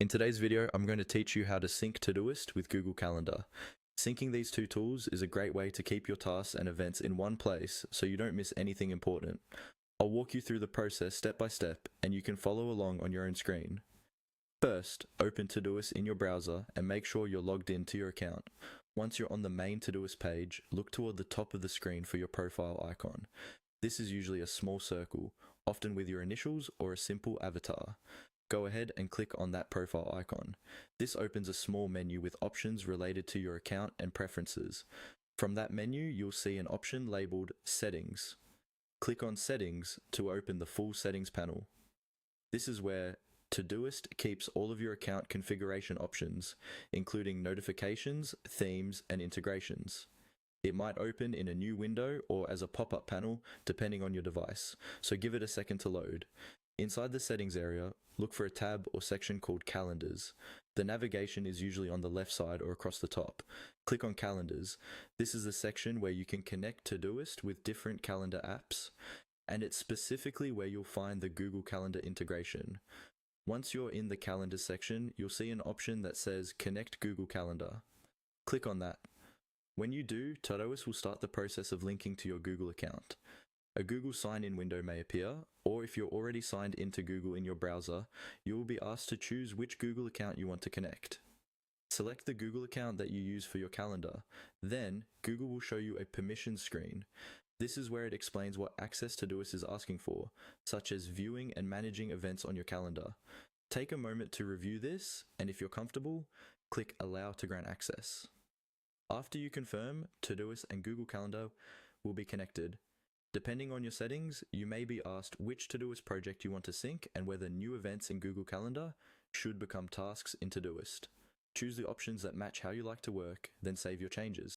In today's video, I'm going to teach you how to sync Todoist with Google Calendar. Syncing these two tools is a great way to keep your tasks and events in one place so you don't miss anything important. I'll walk you through the process step by step and you can follow along on your own screen. First, open Todoist in your browser and make sure you're logged into your account. Once you're on the main Todoist page, look toward the top of the screen for your profile icon. This is usually a small circle, often with your initials or a simple avatar. Go ahead and click on that profile icon. This opens a small menu with options related to your account and preferences. From that menu, you'll see an option labeled Settings. Click on Settings to open the full settings panel. This is where Todoist keeps all of your account configuration options, including notifications, themes, and integrations. It might open in a new window or as a pop-up panel, depending on your device, so give it a second to load. Inside the settings area, look for a tab or section called Calendars. The navigation is usually on the left side or across the top. Click on Calendars. This is the section where you can connect Todoist with different calendar apps, and it's specifically where you'll find the Google Calendar integration. Once you're in the Calendars section, you'll see an option that says Connect Google Calendar. Click on that. When you do, Todoist will start the process of linking to your Google account. A Google sign-in window may appear, or if you're already signed into Google in your browser, you will be asked to choose which Google account you want to connect. Select the Google account that you use for your calendar. Then, Google will show you a permissions screen. This is where it explains what access Todoist is asking for, such as viewing and managing events on your calendar. Take a moment to review this, and if you're comfortable, click Allow to grant access. After you confirm, Todoist and Google Calendar will be connected. Depending on your settings, you may be asked which Todoist project you want to sync and whether new events in Google Calendar should become tasks in Todoist. Choose the options that match how you like to work, then save your changes.